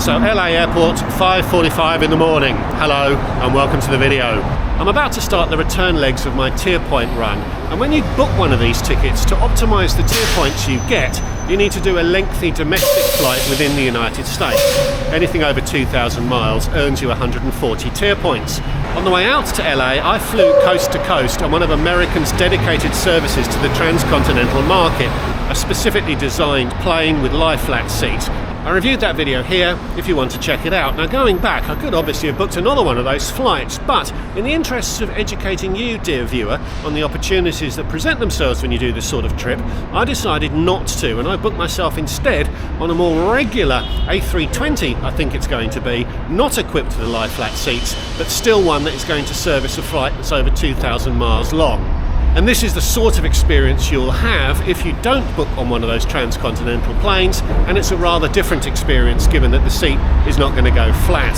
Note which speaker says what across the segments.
Speaker 1: So LA Airport, 5:45 in the morning. Hello and welcome to the video. I'm about to start the return legs of my tier point run, and when you book one of these tickets, to optimise the tier points you get, you need to do a lengthy domestic flight within the United States. Anything over 2,000 miles earns you 140 tier points. On the way out to LA, I flew coast to coast on one of American's dedicated services to the transcontinental market, a specifically designed plane with lie-flat seats. I reviewed that video here if you want to check it out. Now, going back, I could obviously have booked another one of those flights, but in the interests of educating you, dear viewer, on the opportunities that present themselves when you do this sort of trip, I decided not to, and I booked myself instead on a more regular A320, I think it's going to be, not equipped with the lie-flat seats, but still one that is going to service a flight that's over 2,000 miles long. And this is the sort of experience you'll have if you don't book on one of those transcontinental planes, and it's a rather different experience given that the seat is not going to go flat.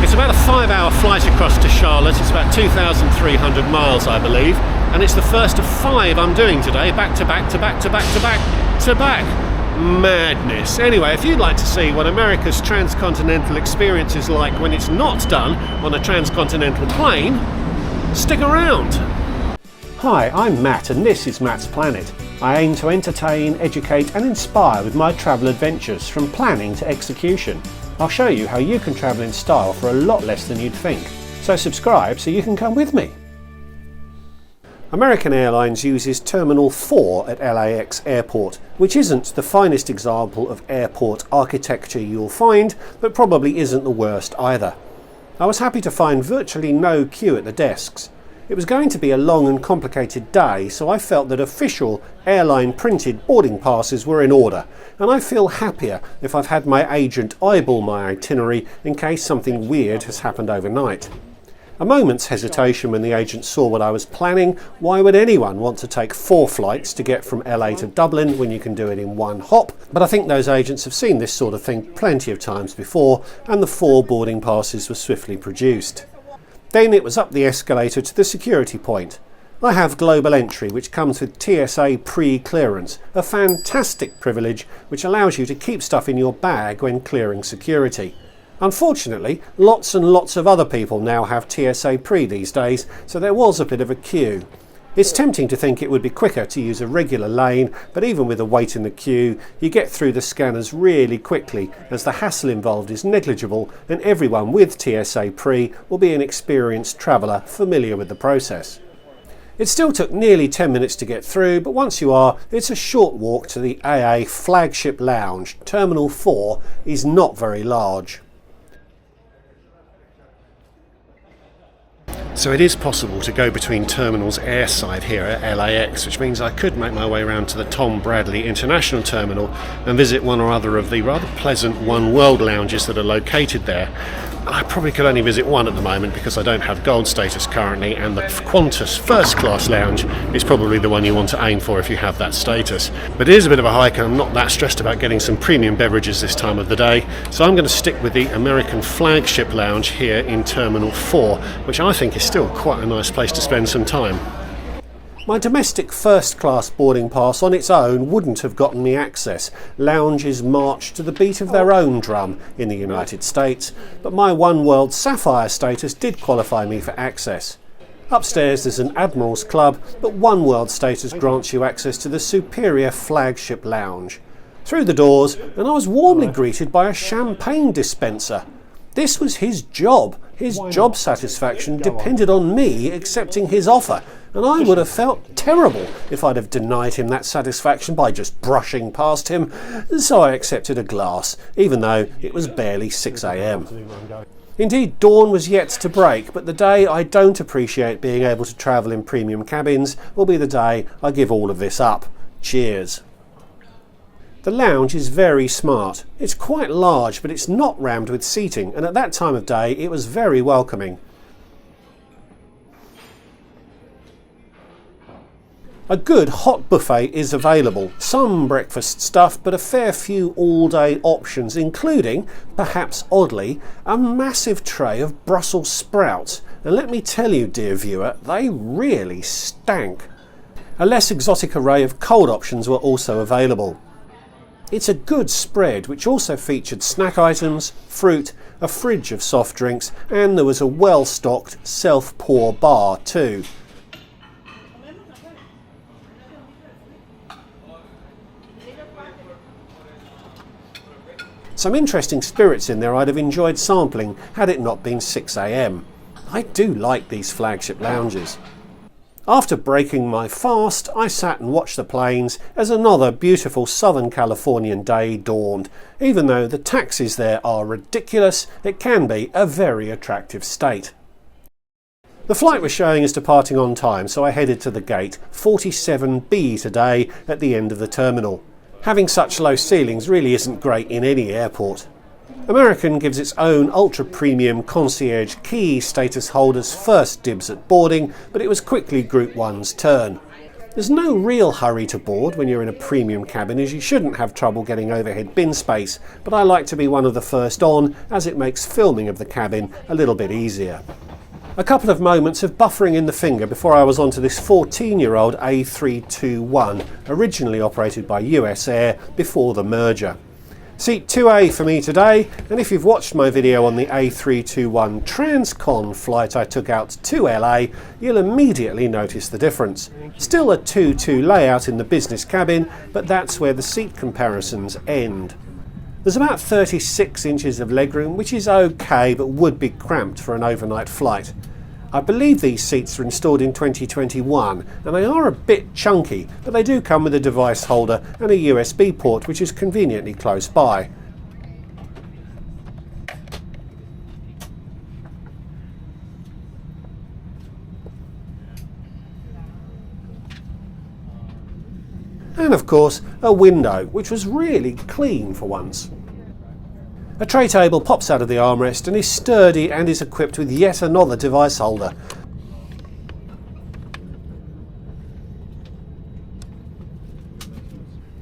Speaker 1: It's about a 5-hour flight across to Charlotte. It's about 2,300 miles, I believe, and it's the first of 5 I'm doing today, back to back to back to back to back to back. Madness. Anyway, if you'd like to see what America's transcontinental experience is like when it's not done on a transcontinental plane, stick around.
Speaker 2: Hi, I'm Matt and this is Matt's Planet. I aim to entertain, educate and inspire with my travel adventures from planning to execution. I'll show you how you can travel in style for a lot less than you'd think. So subscribe so you can come with me. American Airlines uses Terminal 4 at LAX Airport, which isn't the finest example of airport architecture you'll find, but probably isn't the worst either. I was happy to find virtually no queue at the desks. It was going to be a long and complicated day, so I felt that official airline printed boarding passes were in order, and I feel happier if I've had my agent eyeball my itinerary in case something weird has happened overnight. A moment's hesitation when the agent saw what I was planning. Why would anyone want to take 4 flights to get from LA to Dublin when you can do it in one hop? But I think those agents have seen this sort of thing plenty of times before, and the 4 boarding passes were swiftly produced. Then it was up the escalator to the security point. I have global entry, which comes with TSA pre-clearance, a fantastic privilege which allows you to keep stuff in your bag when clearing security. Unfortunately, lots and lots of other people now have TSA pre these days, so there was a bit of a queue. It's tempting to think it would be quicker to use a regular lane, but even with a wait in the queue, you get through the scanners really quickly as the hassle involved is negligible, and everyone with TSA pre will be an experienced traveller familiar with the process. It still took nearly 10 minutes to get through, but once you are, it's a short walk to the AA flagship lounge. Terminal 4 is not very large.
Speaker 1: So it is possible to go between terminals airside here at LAX, which means I could make my way around to the Tom Bradley International Terminal and visit one or other of the rather pleasant One World lounges that are located there. I probably could only visit one at the moment because I don't have gold status currently, and the Qantas First Class Lounge is probably the one you want to aim for if you have that status. But it is a bit of a hike and I'm not that stressed about getting some premium beverages this time of the day, so I'm going to stick with the American Flagship Lounge here in Terminal 4, which I think is still quite a nice place to spend some time.
Speaker 2: My domestic first-class boarding pass on its own wouldn't have gotten me access. Lounges march to the beat of their own drum in the United States, but my One World Sapphire status did qualify me for access. Upstairs there's an Admiral's Club, but One World status grants you access to the superior Flagship Lounge. Through the doors, and I was warmly greeted by a champagne dispenser. This was his job. His job satisfaction depended on me accepting his offer, and I would have felt terrible if I'd have denied him that satisfaction by just brushing past him, so I accepted a glass, even though it was barely 6 a.m. Indeed, dawn was yet to break, but the day I don't appreciate being able to travel in premium cabins will be the day I give all of this up. Cheers. The lounge is very smart. It's quite large, but it's not rammed with seating, and at that time of day it was very welcoming. A good hot buffet is available, some breakfast stuff, but a fair few all-day options, including, perhaps oddly, a massive tray of Brussels sprouts. And let me tell you, dear viewer, they really stank. A less exotic array of cold options were also available. It's a good spread which also featured snack items, fruit, a fridge of soft drinks, and there was a well-stocked self-pour bar too. Some interesting spirits in there I'd have enjoyed sampling had it not been 6 AM. I do like these flagship lounges. After breaking my fast, I sat and watched the planes as another beautiful Southern Californian day dawned. Even though the taxis there are ridiculous, it can be a very attractive state. The flight was showing us departing on time, so I headed to the gate 47B today at the end of the terminal. Having such low ceilings really isn't great in any airport. American gives its own ultra-premium concierge key status holders first dibs at boarding, but it was quickly Group 1's turn. There's no real hurry to board when you're in a premium cabin, as you shouldn't have trouble getting overhead bin space, but I like to be one of the first on, as it makes filming of the cabin a little bit easier. A couple of moments of buffering in the finger before I was onto this 14-year-old A321, originally operated by US Air before the merger. Seat 2A for me today, and if you've watched my video on the A321 Transcon flight I took out to LA, you'll immediately notice the difference. Still a 2-2 layout in the business cabin, but that's where the seat comparisons end. There's about 36 inches of legroom, which is okay but would be cramped for an overnight flight. I believe these seats were installed in 2021 and they are a bit chunky, but they do come with a device holder and a USB port which is conveniently close by. And of course a window, which was really clean for once. A tray table pops out of the armrest and is sturdy and is equipped with yet another device holder.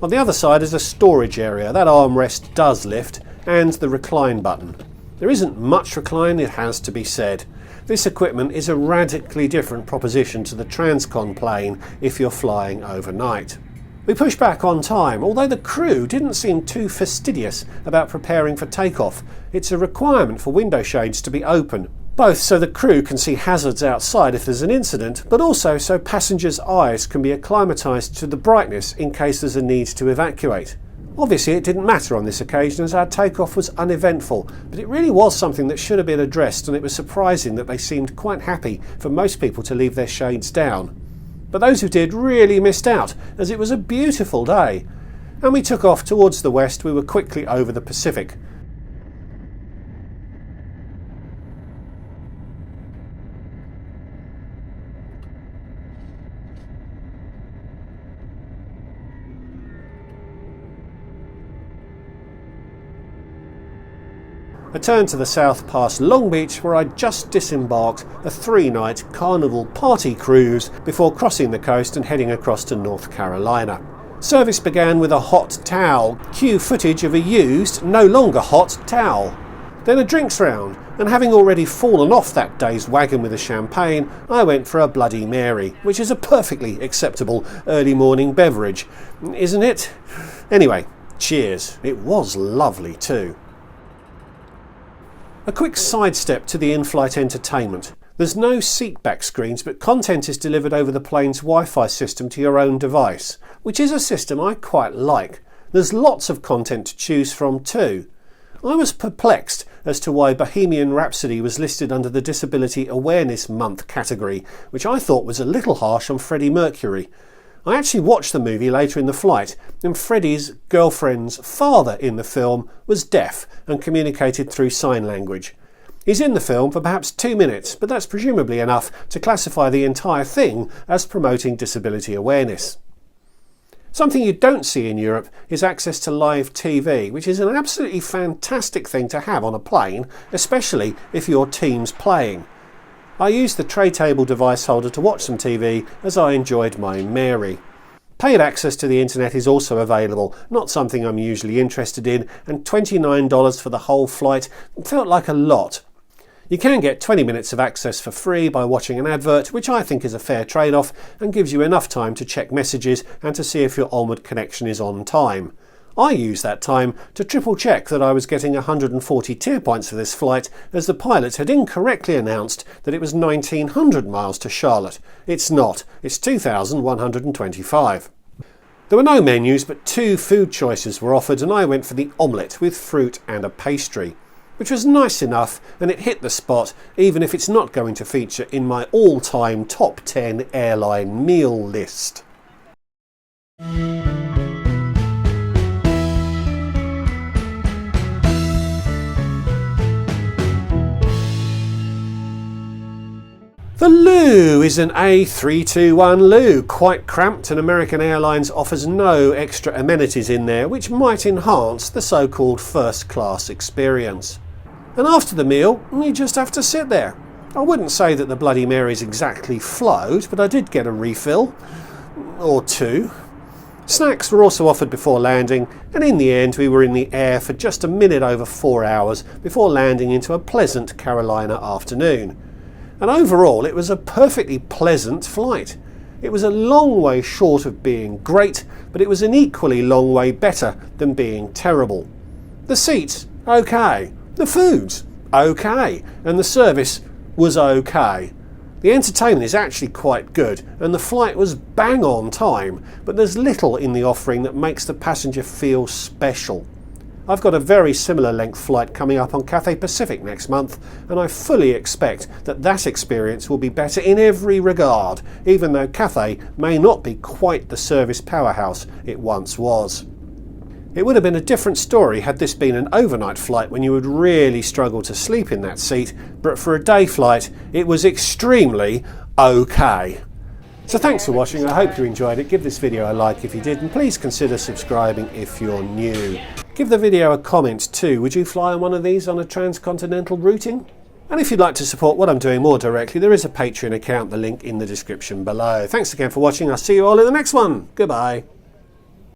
Speaker 2: On the other side is a storage area. That armrest does lift, and the recline button. There isn't much recline, it has to be said. This equipment is a radically different proposition to the Transcon plane if you're flying overnight. We pushed back on time, although the crew didn't seem too fastidious about preparing for takeoff. It's a requirement for window shades to be open, both so the crew can see hazards outside if there's an incident, but also so passengers' eyes can be acclimatised to the brightness in case there's a need to evacuate. Obviously it didn't matter on this occasion as our takeoff was uneventful, but it really was something that should have been addressed, and it was surprising that they seemed quite happy for most people to leave their shades down. But those who did really missed out, as it was a beautiful day. And we took off towards the west. We were quickly over the Pacific. A turn to the south past Long Beach, where I just disembarked a 3-night carnival party cruise before crossing the coast and heading across to North Carolina. Service began with a hot towel, cue footage of a used, no longer hot towel. Then a drinks round, and having already fallen off that day's wagon with a champagne, I went for a Bloody Mary, which is a perfectly acceptable early morning beverage, isn't it? Anyway, cheers. It was lovely too. A quick sidestep to the in-flight entertainment. There's no seatback screens, but content is delivered over the plane's Wi-Fi system to your own device, which is a system I quite like. There's lots of content to choose from too. I was perplexed as to why Bohemian Rhapsody was listed under the Disability Awareness Month category, which I thought was a little harsh on Freddie Mercury. I actually watched the movie later in the flight, and Freddie's girlfriend's father in the film was deaf and communicated through sign language. He's in the film for perhaps 2 minutes, but that's presumably enough to classify the entire thing as promoting disability awareness. Something you don't see in Europe is access to live TV, which is an absolutely fantastic thing to have on a plane, especially if your team's playing. I used the tray table device holder to watch some TV as I enjoyed my Mary. Paid access to the internet is also available, not something I'm usually interested in, and $29 for the whole flight felt like a lot. You can get 20 minutes of access for free by watching an advert, which I think is a fair trade-off and gives you enough time to check messages and to see if your onward connection is on time. I used that time to triple check that I was getting 140 tier points for this flight, as the pilot had incorrectly announced that it was 1900 miles to Charlotte. It's not, it's 2125. There were no menus, but 2 food choices were offered, and I went for the omelette with fruit and a pastry, which was nice enough, and it hit the spot, even if it's not going to feature in my all-time top 10 airline meal list. The loo is an A321 loo, quite cramped, and American Airlines offers no extra amenities in there, which might enhance the so-called first class experience. And after the meal, you just have to sit there. I wouldn't say that the Bloody Marys exactly flowed, but I did get a refill, or 2. Snacks were also offered before landing, and in the end we were in the air for just a minute over 4 hours before landing into a pleasant Carolina afternoon. And overall it was a perfectly pleasant flight. It was a long way short of being great, but it was an equally long way better than being terrible. The seats, okay. The food's okay. And the service was okay. The entertainment is actually quite good, and the flight was bang on time, but there's little in the offering that makes the passenger feel special. I've got a very similar length flight coming up on Cathay Pacific next month, and I fully expect that that experience will be better in every regard, even though Cathay may not be quite the service powerhouse it once was. It would have been a different story had this been an overnight flight when you would really struggle to sleep in that seat, but for a day flight it was extremely okay. So thanks for watching, I hope you enjoyed it. Give this video a like if you did, and please consider subscribing if you're new. Give the video a comment too. Would you fly on one of these on a transcontinental routing? And if you'd like to support what I'm doing more directly, there is a Patreon account, the link in the description below. Thanks again for watching, I'll see you all in the next one. Goodbye.